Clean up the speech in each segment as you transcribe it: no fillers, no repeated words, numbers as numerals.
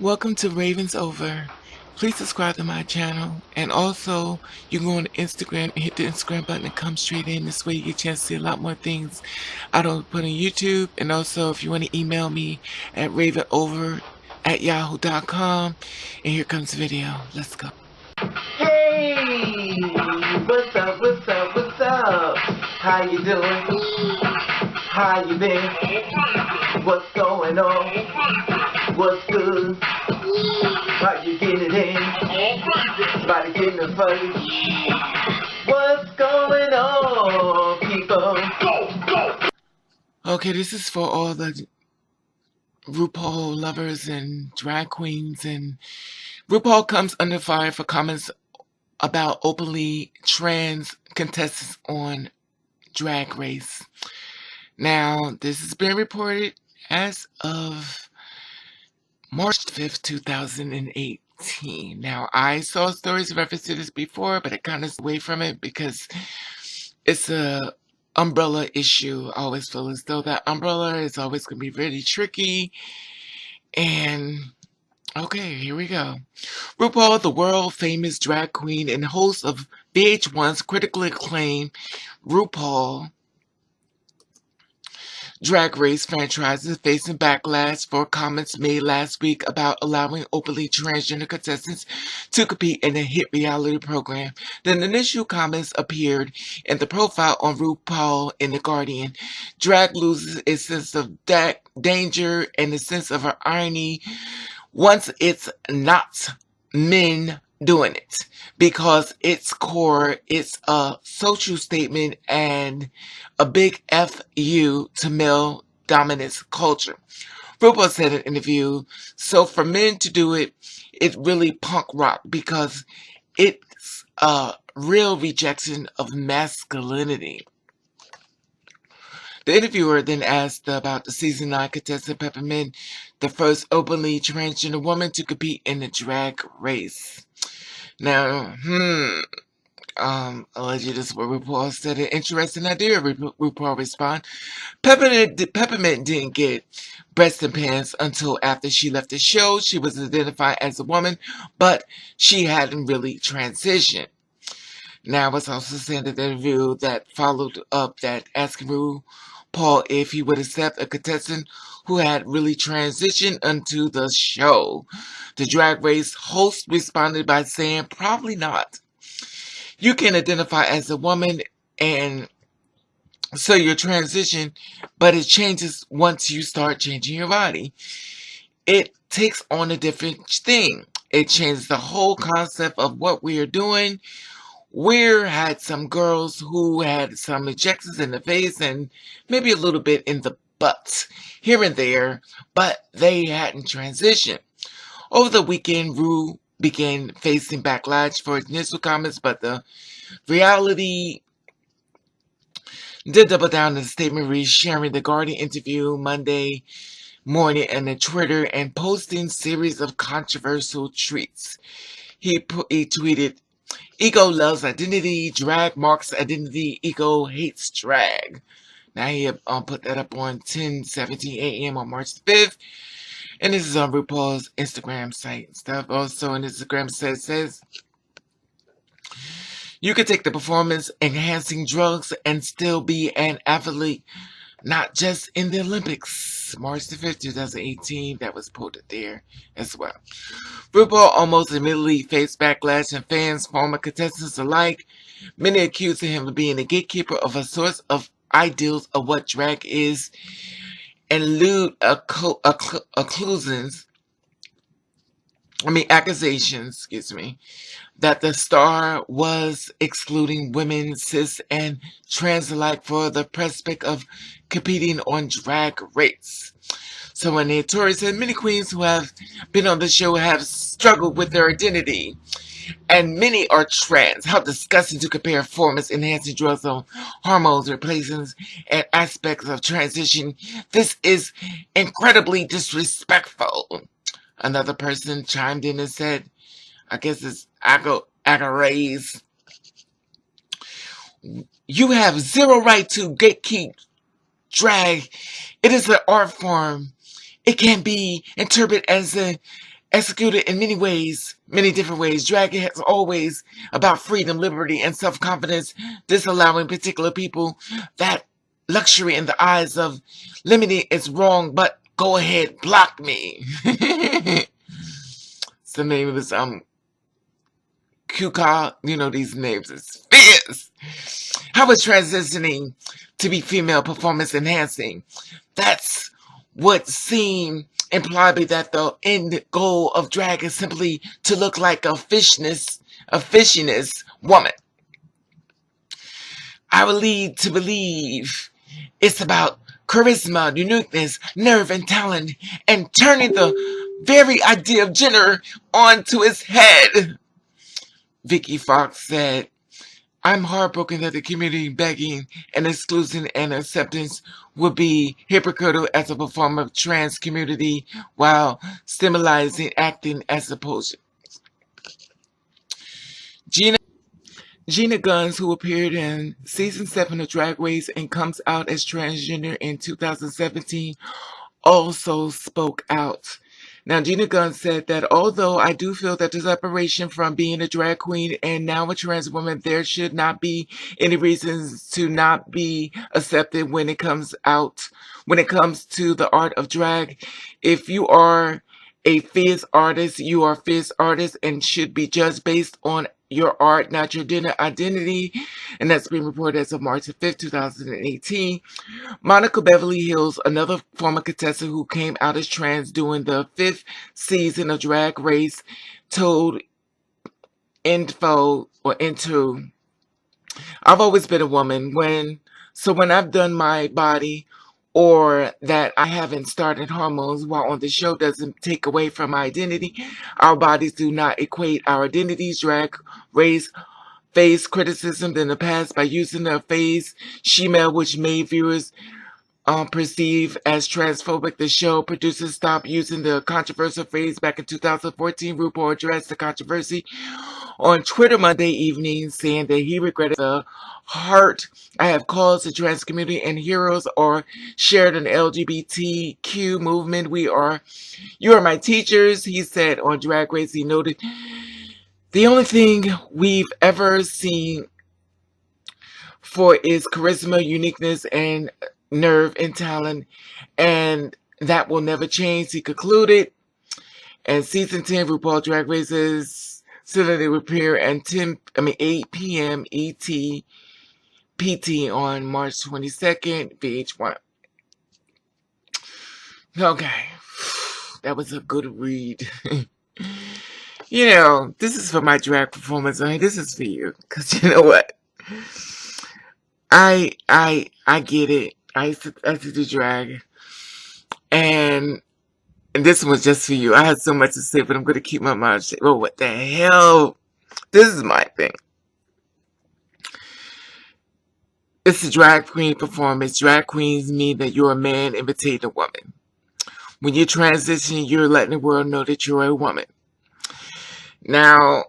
Welcome to Ravens Over. Please subscribe to my channel, and also you can go on Instagram and hit the Instagram button and come straight in. This way you get a chance to see a lot more things I don't put on YouTube. And also if you want to email me at ravenover@yahoo.com. And here comes the video. Let's go. Hey, what's up, what's up, what's up? How you doing? How you been? What's going on? What's good? How you getting in? Body getting a fuzzy. What's going on, people? Okay, this is for all the RuPaul lovers and drag queens. And RuPaul comes under fire for comments about openly trans contestants on Drag Race. Now, this has been reported as of March 5th, 2018. Now, I saw stories reference to this before, but I kind of stayed away from it because it's a umbrella issue. I always feel as though that umbrella is always going to be really tricky. And okay, here we go. RuPaul, the world-famous drag queen and host of VH1's critically acclaimed RuPaul Drag Race franchise, is facing backlash for comments made last week about allowing openly transgender contestants to compete in a hit reality program. The initial comments appeared in the profile on RuPaul in The Guardian. Drag loses its sense of danger and a sense of irony once it's not men doing it, because its core, it's a social statement and a big F-U to male dominance culture. RuPaul said in an interview, so for men to do it, it's really punk rock because it's a real rejection of masculinity. The interviewer then asked about the season 9 contestant Peppermint, the first openly transgender woman to compete in the drag race. Now, allegedly this is what RuPaul said. An interesting idea, RuPaul responded. Peppermint didn't get breast implants until after she left the show. She was identified as a woman, but she hadn't really transitioned. Now, it's also said in the interview that followed up that asking RuPaul if he would accept a contestant who had really transitioned onto the show. The Drag Race host responded by saying, probably not. You can identify as a woman and so your transition, but it changes once you start changing your body. It takes on a different thing. It changes the whole concept of what we are doing. We had some girls who had some injections in the face and maybe a little bit in the butt here and there, but they hadn't transitioned. Over the weekend, Ru began facing backlash for his initial comments, but the reality did double down in the statement, sharing the Guardian interview Monday morning on the Twitter and posting series of controversial tweets. He tweeted, "Ego loves identity, drag marks identity, ego hates drag." Now he put that up on 10:17 a.m. on March 5th. And this is on RuPaul's Instagram site and stuff. Also on Instagram says, you can take the performance enhancing drugs and still be an athlete, not just in the Olympics. March the 5th, 2018, that was posted there as well. RuPaul almost immediately faced backlash, and fans, former contestants alike, many accusing him of being a gatekeeper of a source of ideals of what drag is, and lewd accusations, that the star was excluding women, cis, and trans alike for the prospect of competing on Drag Race. So when the Tory said many queens who have been on the show have struggled with their identity, and many are trans. How disgusting to compare performance-enhancing drugs on hormones, replacements, and aspects of transition. This is incredibly disrespectful. Another person chimed in and said, I guess it's Agarays, you have zero right to gatekeep drag. It is an art form. It can be interpreted as a executed in many ways, many different ways. Drag is always about freedom, liberty, and self-confidence, disallowing particular people that luxury in the eyes of limiting is wrong, but go ahead, block me. So the name is Kuka, you know these names is fierce. How is transitioning to be female performance enhancing? That's what seemed implied that the end goal of drag is simply to look like a fishiness woman. I would lead to believe it's about charisma, uniqueness, nerve, and talent, and turning the very idea of gender onto its head. Vicky Fox said, I'm heartbroken that the community begging and exclusion and acceptance would be hypocritical as a performer of trans community while stimulating acting as opposed. Gina Guns, who appeared in season 7 of Drag Race and comes out as transgender in 2017, also spoke out. Now, Gina Gunn said that although I do feel that the separation from being a drag queen and now a trans woman, there should not be any reasons to not be accepted when it comes to the art of drag. If you are a fierce artist, you are a fierce artist and should be judged based on your art, not your gender identity. And that's being reported as of March 5th, 2018. Monica Beverly Hills, another former contestant who came out as trans during the 5th season of Drag Race, told Info or Into, I've always been a woman. When I've done my body or that I haven't started hormones while on the show doesn't take away from my identity. Our bodies do not equate our identities. Drag Race faced criticism in the past by using the phrase shemale, which made viewers perceived as transphobic. The show producers stopped using the controversial phrase back in 2014. RuPaul addressed the controversy on Twitter Monday evening, saying that he regretted the hurt I have caused the trans community and heroes are shared in the LGBTQ movement. You are my teachers, he said on Drag Race. He noted, the only thing we've ever seen for is charisma, uniqueness, and nerve and talent, and that will never change, he concluded. And season 10 RuPaul Drag Race's Saturday will appear at 8 p.m. ET PT on March 22nd, VH1. Okay, that was a good read. You know, this is for my drag performance. I mean, this is for you, because you know what? I get it. I used to do drag, and this one was just for you. I had so much to say, but I'm going to keep my mouth shut. Oh, what the hell? This is my thing. It's a drag queen performance. Drag queens mean that you're a man imitating a woman. When you transition, you're letting the world know that you're a woman. Now,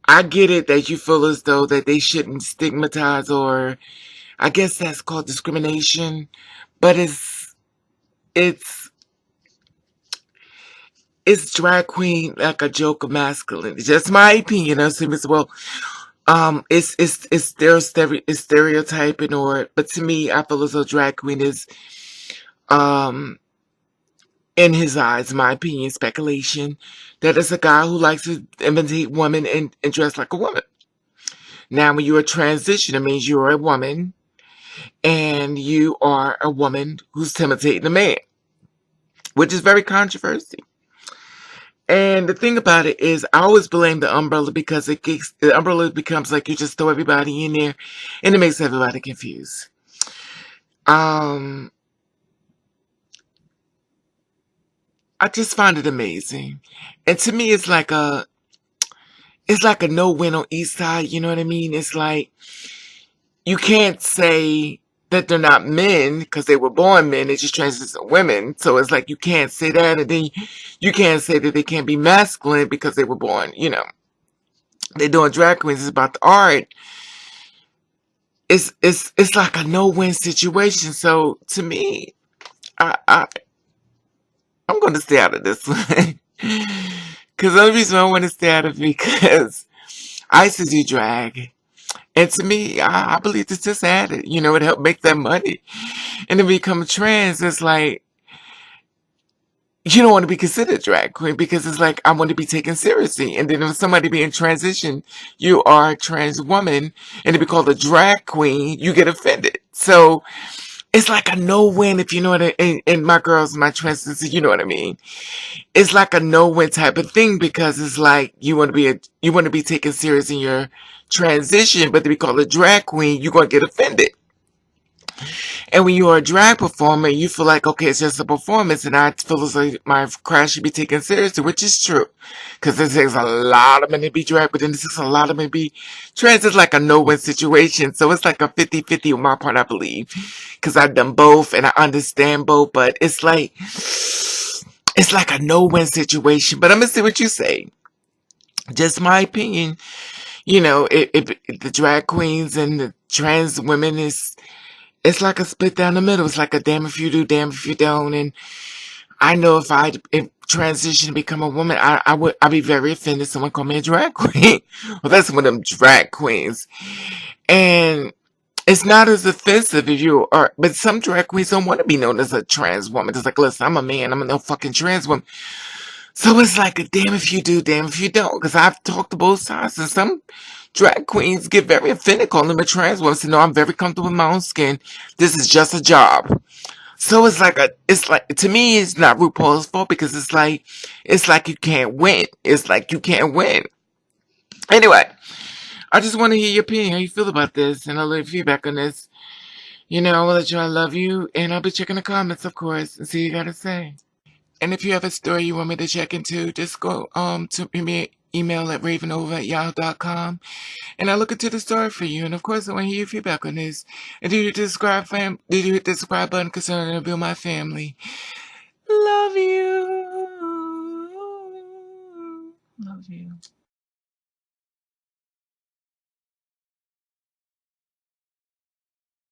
I get it that you feel as though that they shouldn't stigmatize, or I guess that's called discrimination, but it's drag queen like a joke of masculinity. Just my opinion. I say, well, it's stereotyping, but to me, I feel as though drag queen is, in his eyes, my opinion, speculation, that it's a guy who likes to imitate women and dress like a woman. Now, when you're a transition, it means you're a woman, and you are a woman who's imitating a man, which is very controversial. And the thing about it is, I always blame the umbrella, because the umbrella becomes like you just throw everybody in there, and it makes everybody confused. I just find it amazing, and to me, it's like a no-win on each side. You know what I mean? It's like you can't say that they're not men because they were born men. They just transition women. So it's like you can't say that, and then you can't say that they can't be masculine because they were born. You know, they're doing drag queens. It's about the art. It's like a no-win situation. So to me, I'm going to stay out of this one. Because the only reason I want to stay out of it because I used to do drag. And to me, I believe it's just added. You know, it helped make that money. And to become trans, it's like, you don't want to be considered drag queen because it's like, I want to be taken seriously. And then if somebody being transition, you are a trans woman, and to be called a drag queen, you get offended. So it's like a no-win, if you know what and my girls, my trans sisters, you know what I mean. It's like a no-win type of thing because it's like you want to be taken serious in your transition, but to be called a drag queen, you're gonna get offended. And when you're a drag performer, you feel like, okay, it's just a performance, and I feel as like my craft should be taken seriously, which is true. Because it takes a lot of men to be drag, but then it takes a lot of men to be trans. It's like a no-win situation. So it's like a 50-50 on my part, I believe. Because I've done both, and I understand both, but it's like a no-win situation. But I'm going to see what you say. Just my opinion. You know, if the drag queens and the trans women it's like a split down the middle. It's like a damn if you do, damn if you don't. And I know if transition to become a woman, I'd be very offended if someone called me a drag queen. Well, that's one of them drag queens. And it's not as offensive if you are, but some drag queens don't want to be known as a trans woman. It's like, listen, I'm a man. I'm a no fucking trans woman. So it's like a damn if you do, damn if you don't. Because I've talked to both sides, and some drag queens get very offended calling them a trans woman. So no, I'm very comfortable with my own skin. This is just a job. So it's like, to me, it's not RuPaul's fault because it's like you can't win. It's like you can't win. Anyway, I just want to hear your opinion. How you feel about this? And I'll leave feedback on this. You know, I'll let you know I love you. And I'll be checking the comments, of course, and see what you got to say. And if you have a story you want me to check into, just go to me email at ravenova@yahoo.com, and I'll look into the story for you. And of course, I want to hear your feedback on this. And did you hit the subscribe button concerning to build my family? Love you. Love you.